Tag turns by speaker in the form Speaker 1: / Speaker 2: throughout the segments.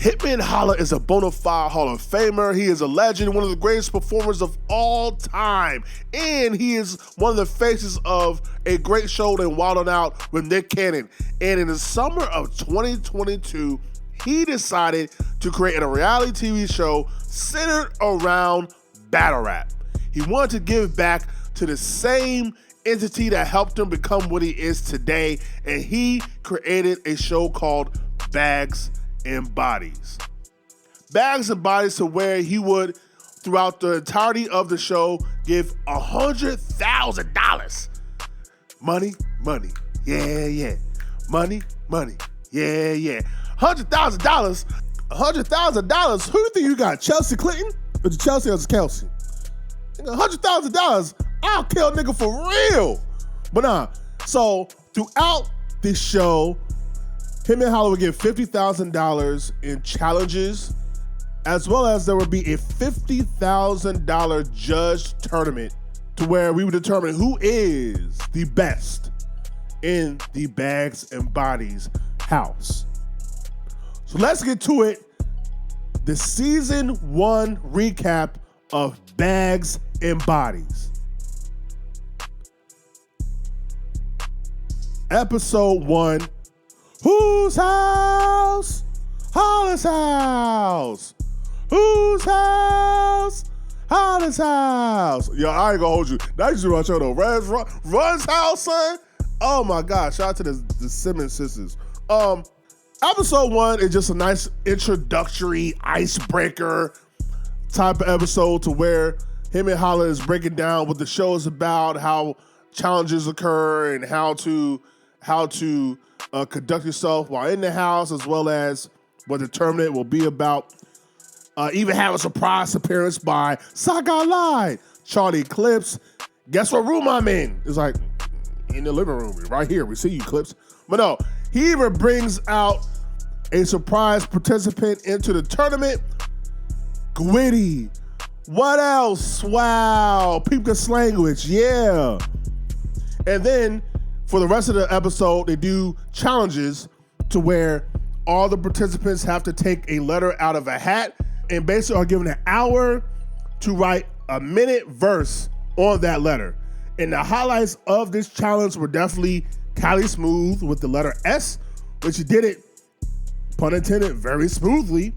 Speaker 1: Hitman Holla is a bona fide Hall of Famer. He is a legend, one of the greatest performers of all time. And he is one of the faces of a great show named Wild 'N Out with Nick Cannon. And in the summer of 2022, he decided to create a reality TV show centered around battle rap. He wanted to give back to the same entity that helped him become what he is today. And he created a show called Bags and Bodies. Bags and Bodies, to where he would, throughout the entirety of the show, give $100,000. Money, money, yeah, yeah. Money, money, yeah, yeah. $100,000? $100,000? Who do you think you got? Chelsea Clinton? Or Chelsea or Kelsey? $100,000? I'll kill a nigga for real. But nah, so throughout this show, Hitman Holla would get $50,000 in challenges, as well as there would be a $50,000 judge tournament to where we would determine who is the best in the Bags and Bodies house. So let's get to it. The season 1 recap of Bags and Bodies. Episode 1. Whose house? Holla'S house. Whose house? Holla'S house. Yo, I ain't gonna hold you. That used to be my show though. Run's house, son. Oh my God. Shout out to the Simmons sisters. Episode 1 is just a nice introductory icebreaker type of episode to where Hitman Holla is breaking down what the show is about, how challenges occur, and how to conduct yourself while in the house, as well as what the tournament will be about. Even have a surprise appearance by Saga Live, Charlie Clips. Guess what room I'm in? It's like, in the living room, right here. We see you, Clips. But no, he even brings out a surprise participant into the tournament. Gwitty. What else? Wow. Peepkus language. Yeah. And then for the rest of the episode, they do challenges to where all the participants have to take a letter out of a hat and basically are given an hour to write a minute verse on that letter. And the highlights of this challenge were definitely Cali Smooth with the letter S, which did it, pun intended, very smoothly.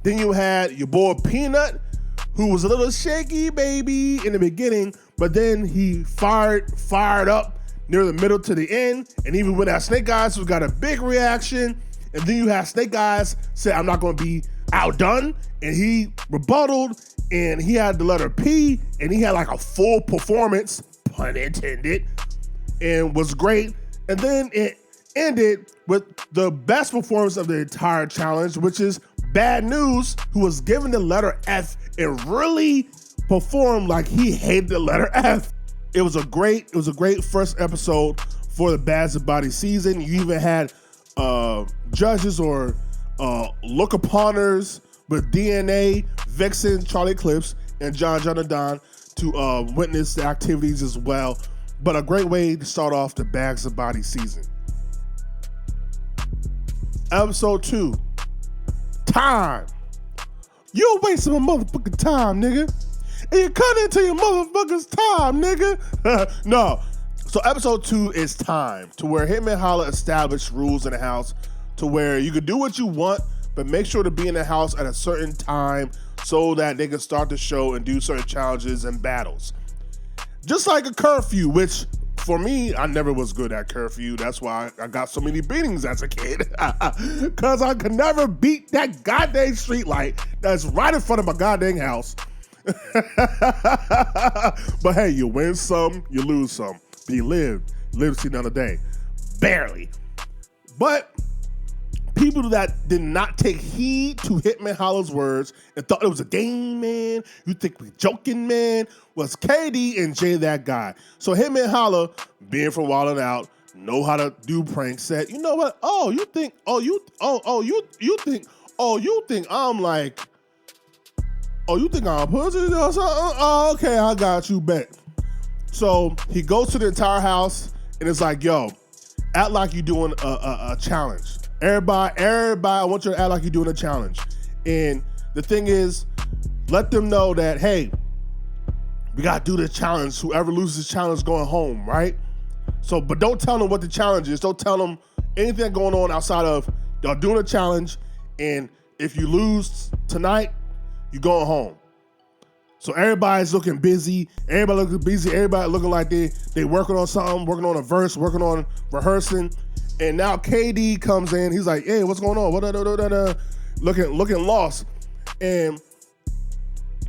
Speaker 1: Then you had your boy Peanut, who was a little shaky baby in the beginning, but then he fired up near the middle to the end. And even when that Snake Eyes who got a big reaction, and then you have Snake Eyes say, I'm not going to be outdone, and he rebutted, and he had the letter P, and he had like a full performance, pun intended, and was great. And then it ended with the best performance of the entire challenge, which is Bad News, who was given the letter F and really performed like he hated the letter F. It was a great first episode for the Bags and Bodies season. You even had judges or look-uponers with DNA, Vixen, Charlie Clips, and John Jonathan to witness the activities as well. But a great way to start off the Bags and Bodies season. Episode 2, Time. You're wasting my motherfucking time, nigga. And you're cutting into your motherfucker's time, nigga. No. So episode 2 is Time, to where Hitman Holla established rules in the house to where you can do what you want, but make sure to be in the house at a certain time so that they can start the show and do certain challenges and battles. Just like a curfew, which for me, I never was good at curfew. That's why I got so many beatings as a kid. Because I could never beat that goddamn street light that's right in front of my goddamn house. But hey, you win some, you lose some. But you live to see another day. Barely. But people that did not take heed to Hitman Holla'S words and thought it was a game, man, you think we joking, man, was KD and Jay That Guy. So Hitman Holla, being from Wild 'N Out, know how to do pranks, said, you know what? You think I'm like, you think I'm a pussy or something? Oh, okay, I got you, bet. So he goes to the entire house and it's like, yo, act like you're doing a challenge. Everybody, I want you to act like you're doing a challenge. And the thing is, let them know that, hey, we got to do this challenge. Whoever loses this challenge is going home, right? So, but don't tell them what the challenge is. Don't tell them anything going on outside of y'all doing a challenge. And if you lose tonight, you're going home. So everybody's looking busy. Everybody looking like they working on something, working on a verse, working on rehearsing. And now KD comes in. He's like, hey, what's going on? Looking lost. And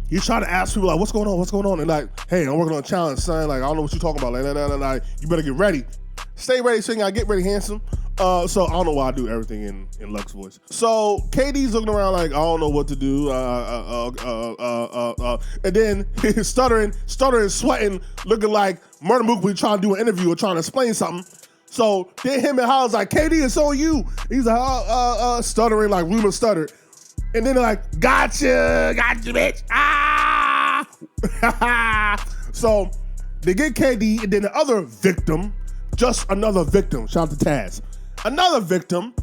Speaker 1: he's trying to ask people, like, what's going on? And like, hey, I'm working on a challenge, son. Like, I don't know what you're talking about. Like, you better get ready. Stay ready, so you gotta get ready, handsome. So I don't know why I do everything in Lux voice. So KD's looking around like, I don't know what to do. And then he's stuttering, sweating, looking like Murder Mook when trying to do an interview or trying to explain something. So then him and Holla'S like, KD, it's on you. He's like, stuttering like Ruben stuttered. And then they're like, gotcha, bitch. Ah! So they get KD, and then the other victim, just another victim, shout out to Taz. Another victim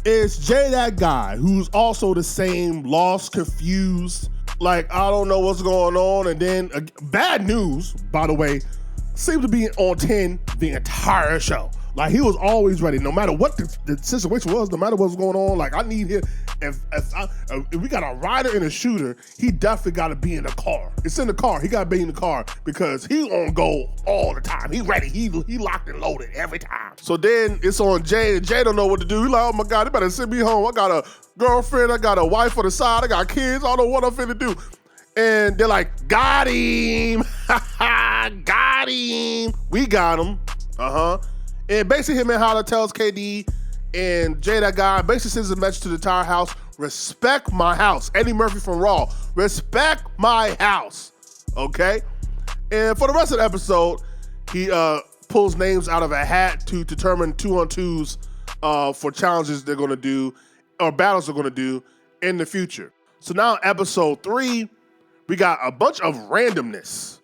Speaker 1: is Jay, that guy, who's also the same, lost, confused, like, I don't know what's going on. And then bad news, by the way, seemed to be on 10 the entire show. Like, he was always ready, no matter what the situation was, no matter what's going on. Like, I need him. If we got a rider and a shooter, he definitely got to be in the car. It's in the car. He got to be in the car because he on go all the time. He ready. He locked and loaded every time. So then it's on Jay, and Jay don't know what to do. He like, oh my God, they better send me home. I got a girlfriend. I got a wife on the side. I got kids. I don't know what I'm finna do. And they're like, got him. Got him. We got him. And basically him and Holla tells KD and Jay, that guy, basically sends a message to the entire house, respect my house. Eddie Murphy from Raw, respect my house, okay? And for the rest of the episode, he pulls names out of a hat to determine 2-on-2s for challenges they're gonna do, or battles they're gonna do in the future. So now episode 3, we got a bunch of randomness.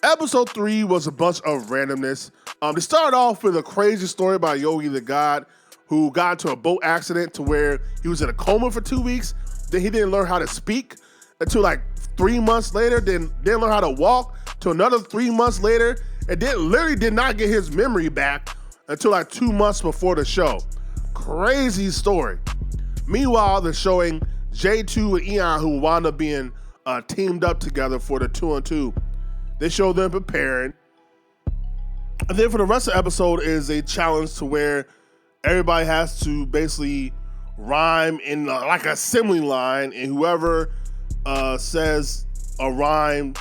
Speaker 1: Episode 3 was a bunch of randomness. They started off with a crazy story about Yogi the God, who got into a boat accident to where he was in a coma for 2 weeks. Then he didn't learn how to speak until like 3 months later. Then didn't learn how to walk till another 3 months later. And then literally did not get his memory back until like 2 months before the show. Crazy story. Meanwhile, they're showing J2 and Eon, who wound up being teamed up together for the 2-on-2. They show them preparing. And then for the rest of the episode is a challenge to where everybody has to basically rhyme in like a assembly line, and whoever says a rhyme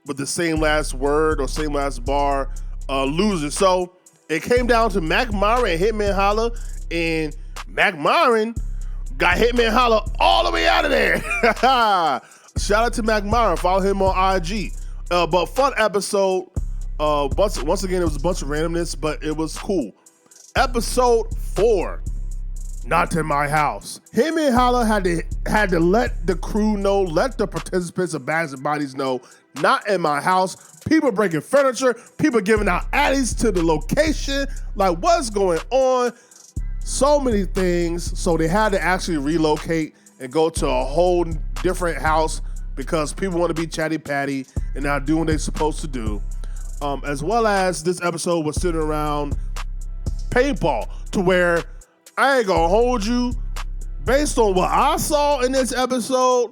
Speaker 1: with the same last word or same last bar loses. So it came down to Mac Myron and Hitman Holla, and Mac Myron got Hitman Holla all the way out of there. Shout out to Mac Myron. Follow him on IG. But fun episode. Once again, it was a bunch of randomness, but it was cool. Episode 4, Not in My House. Him and Holla had to let the crew know, let the participants of Bags and Bodies know, not in my house. People breaking furniture, people giving out addies to the location. Like, what's going on? So many things. So they had to actually relocate and go to a whole different house because people want to be chatty patty and not doing what they're supposed to do. As well as this episode was sitting around paintball, to where I ain't gonna hold you. Based on what I saw in this episode,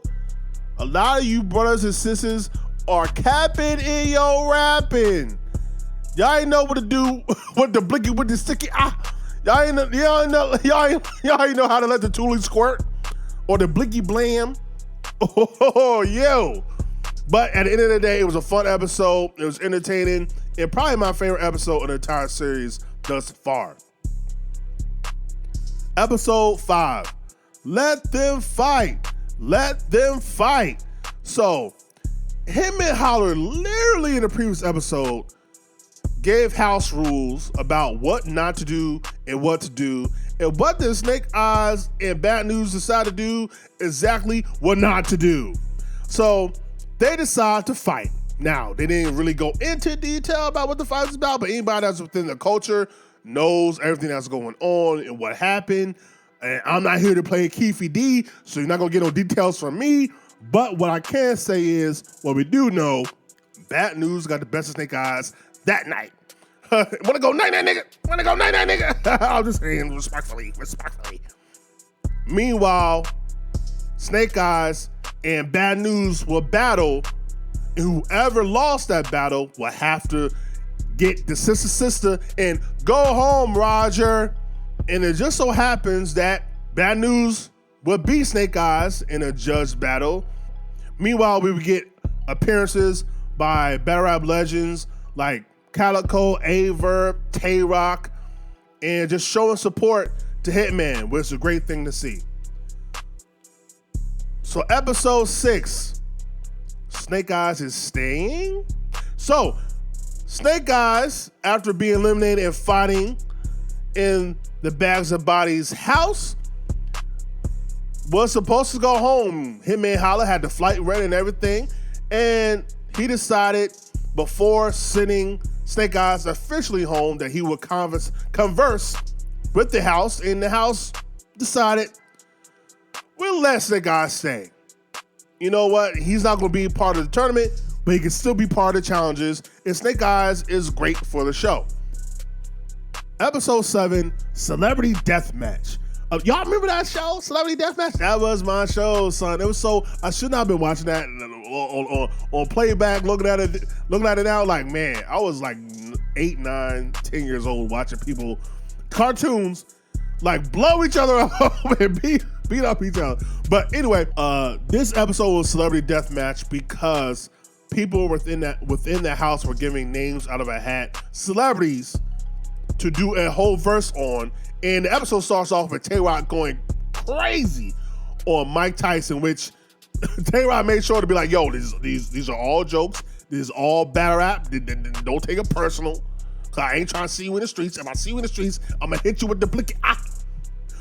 Speaker 1: a lot of you brothers and sisters are capping in your rapping. Y'all ain't know what to do with the blicky, with the sticky. Y'all ain't know how to let the toolie squirt or the blicky blam. Oh, yo. But at the end of the day, it was a fun episode. It was entertaining, and probably my favorite episode of the entire series thus far. Episode 5, Let Them Fight. Let Them Fight. So, Hitman Holla literally in the previous episode gave house rules about what not to do and what to do, and what the Snake Eyes and Bad News decided to do exactly what not to do. So, they decide to fight. Now, they didn't really go into detail about what the fight is about, but anybody that's within the culture knows everything that's going on and what happened. And I'm not here to play Keefy D, so you're not going to get no details from me. But what I can say is, what we do know, Bad News got the best of Snake Eyes that night. Wanna go night-night, nigga? Wanna go night-night, nigga? I'm just saying respectfully. Meanwhile, Snake Eyes and Bad News will battle, and whoever lost that battle will have to get the sister and go home, Roger. And it just so happens that Bad News will beat Snake Eyes in a judge battle. Meanwhile, we would get appearances by battle rap legends like Calico, Averb, Tay-Rock, and just showing support to Hitman, which is a great thing to see. So episode 6, Snake Eyes is staying. So Snake Eyes, after being eliminated and fighting in the Bags of Bodies house, was supposed to go home. Hitman Holla had the flight ready and everything, and he decided before sending Snake Eyes officially home that he would converse with the house, and the house decided, we'll let Snake Eyes stay. You know what? He's not going to be part of the tournament, but he can still be part of the challenges, and Snake Eyes is great for the show. Episode 7, Celebrity Deathmatch. Y'all remember that show, Celebrity Deathmatch? That was my show, son. It was so, I should not have been watching that on playback, looking at it now, like, man, I was like 8, 9, 10 years old watching people, cartoons, like blow each other up and beat up each other. But anyway, this episode was Celebrity Deathmatch because people within the house were giving names out of a hat, celebrities, to do a whole verse on. And the episode starts off with Tay-Rock going crazy on Mike Tyson, which Tay-Rock made sure to be like, yo, these are all jokes. This is all battle rap. Don't take it personal. Cause I ain't trying to see you in the streets. If I see you in the streets, I'm gonna hit you with the blicky.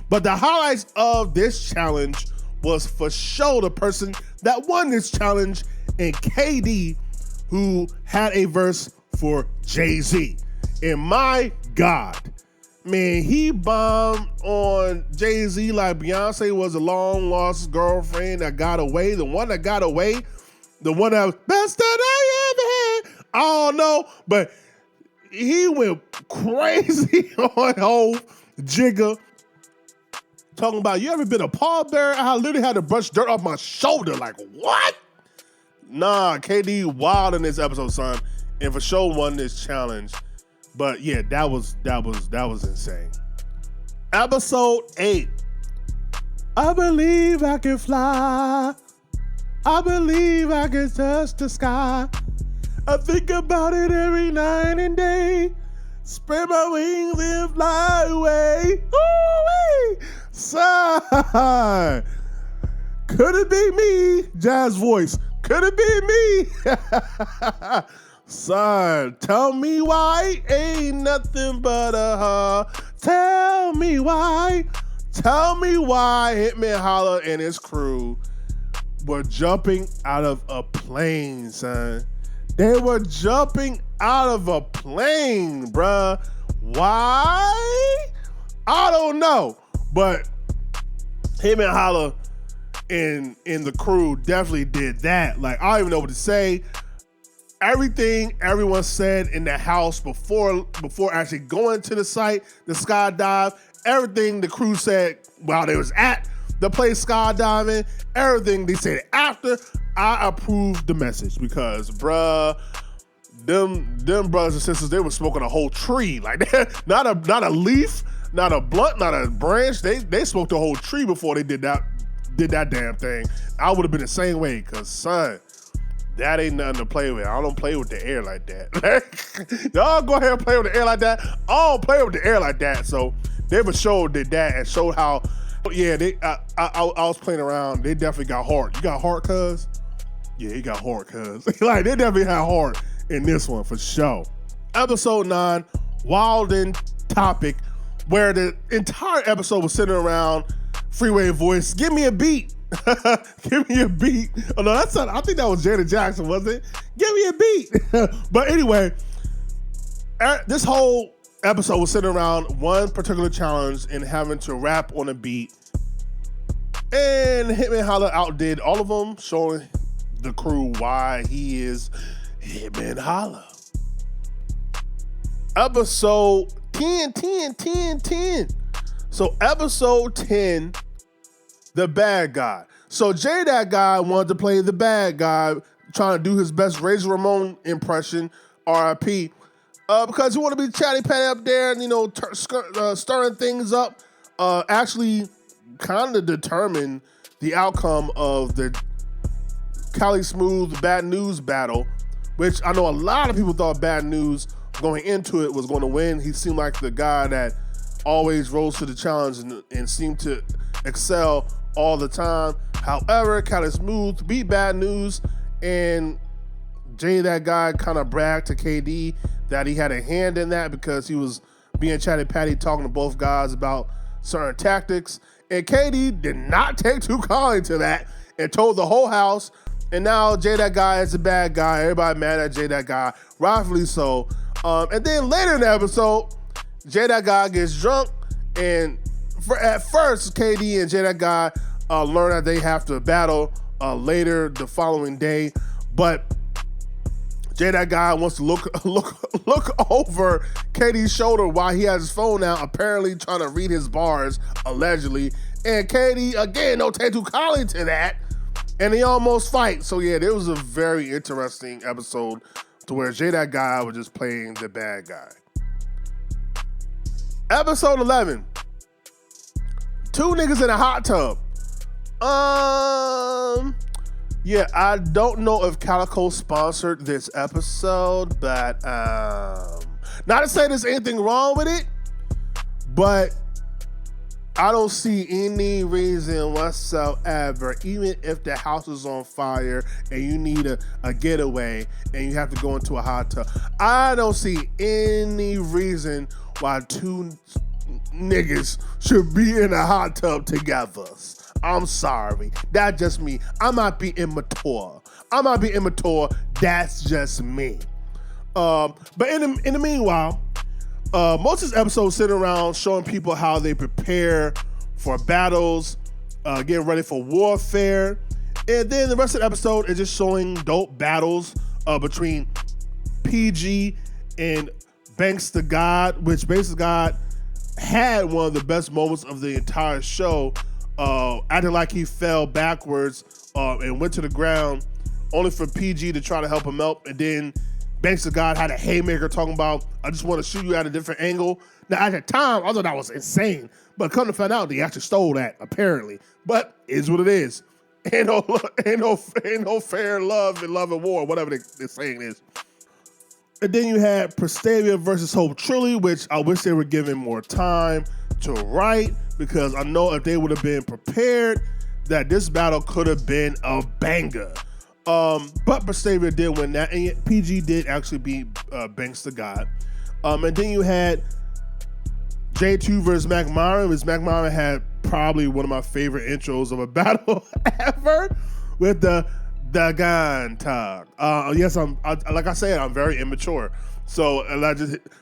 Speaker 1: But the highlights of this challenge was for sure the person that won this challenge, and KD, who had a verse for Jay-Z. And my God, man, he bombed on Jay-Z like Beyonce was a long-lost girlfriend that got away. The one that got away, the one that was best that I ever had. I don't know, but he went crazy on Hov, Jigga, talking about, you ever been a pallbearer? I literally had to brush dirt off my shoulder. Like, what? Nah, KD wild in this episode, son, and for sure won this challenge. But yeah, that was insane. Episode 8. I believe I can fly. I believe I can touch the sky. I think about it every night and day. Spread my wings and fly away. Ooh-wee! Son, could it be me? Jazz voice. Could it be me? Son, tell me why ain't nothing but a tell me why. Tell me why Hitman Holla and his crew were jumping out of a plane, son. They were jumping out of a plane, bruh. Why? I don't know. But Hitman Holla and the crew definitely did that. Like, I don't even know what to say. Everything everyone said in the house before actually going to the site, the skydive, everything the crew said while they was at the place skydiving, everything they said after, I approved the message because, bruh, them brothers and sisters, they were smoking a whole tree. Like, not a leaf, not a blunt, not a branch. They smoked a whole tree before they did that damn thing. I would have been the same way, because, son, that ain't nothing to play with. I don't play with the air like that. Y'all go ahead and play with the air like that. I don't play with the air like that. So they for sure did that and showed how, yeah, I was playing around. They definitely got hard. You got hard, cuz? Yeah, he got hard, cuz. Like, they definitely had hard in this one for sure. Episode 9, Wild and Topic, where the entire episode was centered around Freeway Voice. Give me a beat. Give me a beat. Oh no, that's not, I think that was Janet Jackson, wasn't it? Give me a beat. But anyway, this whole episode was centered around one particular challenge and having to rap on a beat. And Hitman Holla outdid all of them, showing the crew why he is Hitman Holla. Episode 10. So episode 10, the bad guy. So Jay, that guy, wanted to play the bad guy, trying to do his best Razor Ramon impression, RIP, because he wanted to be chatty patty up there and, stirring things up. Actually kind of determine the outcome of the Cali Smooth Bad News battle, which I know a lot of people thought Bad News going into it was going to win. He seemed like the guy that always rose to the challenge and seemed to excel all the time. However, Cali Smooth beat Bad News, and Jay, that guy, kind of bragged to KD that he had a hand in that because he was being chatty patty talking to both guys about certain tactics. And KD did not take too kindly to that and told the whole house. And now Jay, that guy, is a bad guy. Everybody mad at Jay, that guy, rightfully so. And then later in the episode, Jay, that guy, gets drunk. And at first, KD and Jay, that guy, learn that they have to battle later the following day. But Jay, that guy, wants to look over KD's shoulder while he has his phone out, apparently trying to read his bars, allegedly. And KD, again, don't take too kindly to that. And they almost fight. So yeah, it was a very interesting episode to where Jay, that guy, was just playing the bad guy. Episode 11. Two niggas in a hot tub. Yeah, I don't know if Calico sponsored this episode, but not to say there's anything wrong with it, but I don't see any reason whatsoever, even if the house is on fire and you need a getaway and you have to go into a hot tub. I don't see any reason why two niggas should be in a hot tub together. I'm sorry. That's just me. I might be immature. That's just me. But in the meanwhile, most of this episode sitting around showing people how they prepare for battles, getting ready for warfare. And then the rest of the episode is just showing dope battles between PG and Banks the God, which Banks the God had one of the best moments of the entire show, acting like he fell backwards and went to the ground, only for PG to try to help him up. And then Banks of God had a haymaker talking about, I just want to shoot you at a different angle. Now, at the time, I thought that was insane. But come to find out, they actually stole that, apparently. But is what it is. Ain't no fair love and war, whatever the saying is. And then you had Prestavia versus Hope Trilly, which I wish they were given more time to write, because I know if they would have been prepared, that this battle could have been a banger. But Prestavia did win that, and PG did actually beat Banks the God. And then you had J2 versus Mac Myron, which Mac Myron had probably one of my favorite intros of a battle ever with the gun talk. Yes, like I said, I'm very immature. So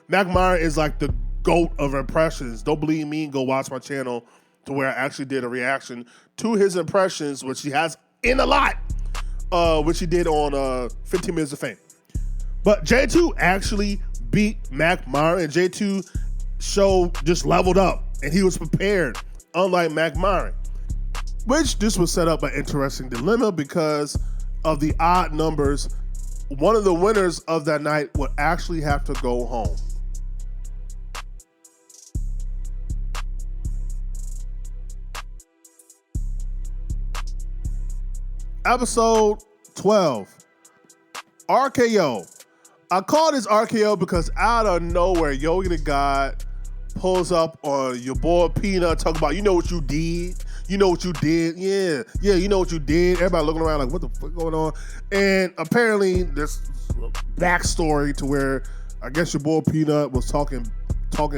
Speaker 1: Mac Myron is like the GOAT of impressions. Don't believe me? Go watch my channel to where I actually did a reaction to his impressions, which he has in a lot, which he did on 15 Minutes of Fame. But J2 actually beat Mac Myron, and J2 show just leveled up, and he was prepared, unlike Mac Myron. Which this was set up an interesting dilemma because of the odd numbers. One of the winners of that night would actually have to go home. Episode 12, RKO. I call this RKO because out of nowhere, Yogi the God pulls up on your boy Peanut, talking about, you know what you did? You know what you did? Yeah, you know what you did. Everybody looking around like, what the fuck going on? And apparently there's backstory to where I guess your boy Peanut was talking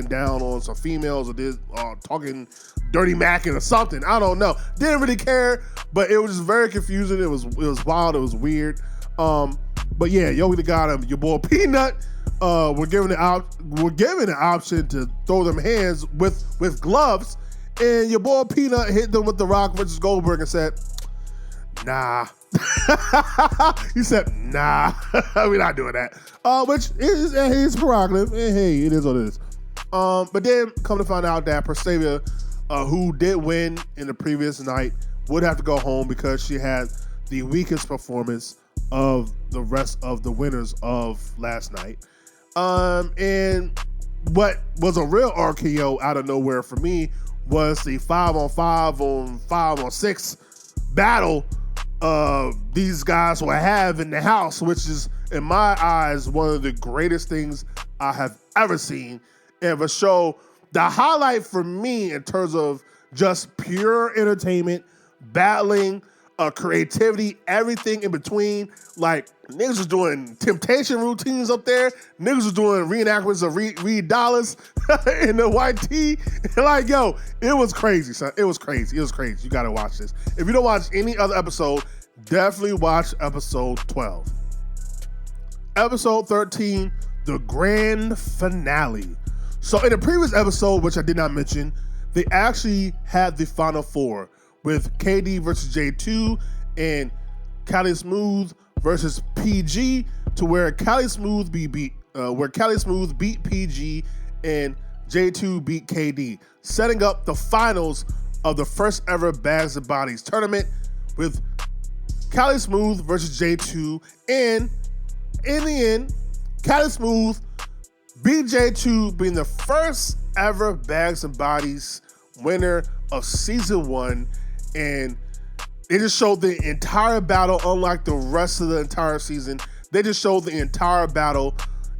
Speaker 1: down on some females, or talking dirty macking or something. I don't know. Didn't really care, but it was just very confusing. It was wild. It was weird. But yeah, Yogi the God, your boy Peanut were given the option to throw them hands with gloves, and your boy Peanut hit them with the Rock versus Goldberg and said, "Nah." He said, "Nah, we're not doing that." Which is his prerogative, and hey, it is what it is. But then come to find out that Perstavia, who did win in the previous night, would have to go home because she had the weakest performance of the rest of the winners of last night. And what was a real RKO out of nowhere for me was the 5-on-5 on 5-on-6 battle these guys will have in the house, which is, in my eyes, one of the greatest things I have ever seen. And for show, the highlight for me in terms of just pure entertainment, battling, creativity, everything in between. Like, niggas was doing temptation routines up there. Niggas was doing reenactments of Reed Dollars in the white tee. Like, yo, it was crazy, son. It was crazy. It was crazy. You gotta watch this. If you don't watch any other episode, definitely watch episode 12. Episode 13, the grand finale. So in the previous episode, which I did not mention, they actually had the final four with KD versus J2 and Cali Smooth versus PG, to where Cali Smooth beat PG and J2 beat KD, setting up the finals of the first ever Bags of Bodies tournament with Cali Smooth versus J2, and in the end, Cali Smooth beat J2, being the first ever Bags of Bodies winner of season 1. And they just showed the entire battle, unlike the rest of the entire season. They just showed the entire battle,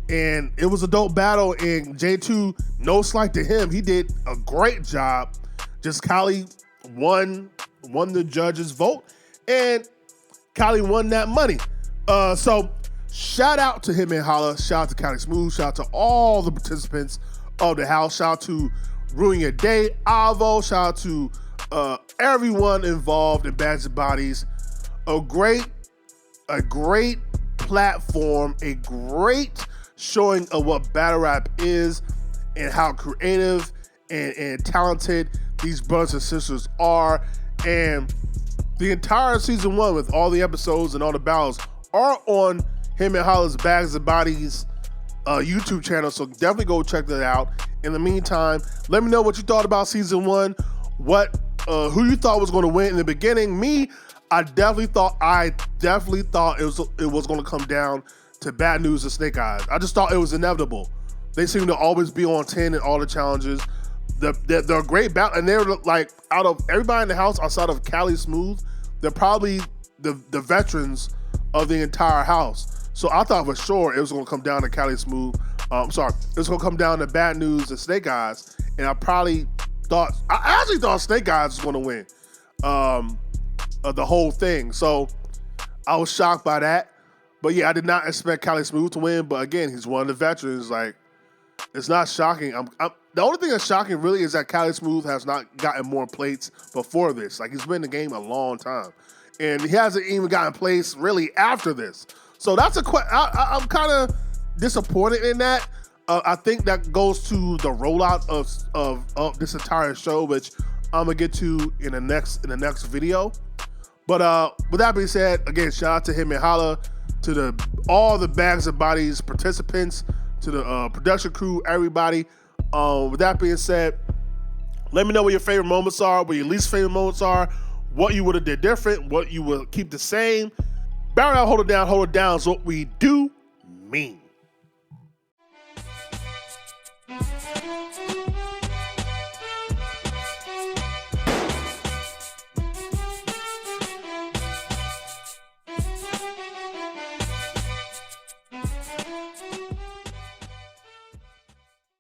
Speaker 1: and it was a dope battle. And J2, no slight to him, he did a great job. Just Cali won the judges' vote, and Cali won that money. So shout out to Hitman Holla'S, shout out to Cali Smooth, shout out to all the participants of the house, shout out to Ruin Your Day, Avo, shout out to everyone involved in Bags of Bodies. A great platform, a great showing of what battle rap is and how creative and talented these brothers and sisters are. And the entire season 1, with all the episodes and all the battles, are on Hitman Holla'S Bags of Bodies YouTube channel, so definitely go check that out. In the meantime, let me know what you thought about season 1, who you thought was going to win in the beginning. Me, I definitely thought it was going to come down to Bad News and Snake Eyes. I just thought it was inevitable. They seem to always be on 10 in all the challenges. They're a great battle, and they're like, out of everybody in the house outside of Cali Smooth, they're probably the veterans of the entire house. So I thought for sure it was going to come down to Cali Smooth. It was going to come down to Bad News and Snake Eyes, and I actually thought Snake Eyes was going to win the whole thing. So I was shocked by that. But yeah, I did not expect Cali Smooth to win. But again, he's one of the veterans. Like, it's not shocking. The only thing that's shocking really is that Cali Smooth has not gotten more plates before this. Like, he's been in the game a long time, and he hasn't even gotten plates really after this. So that's I'm kind of disappointed in that. I think that goes to the rollout of this entire show, which I'm gonna get to in the next video. But with that being said, again, shout out to Hitman Holla, to all the Bags of Bodies participants, to the production crew, everybody. With that being said, let me know what your favorite moments are, what your least favorite moments are, what you would have did different, what you will keep the same. Barrel out, hold it down is what we do mean.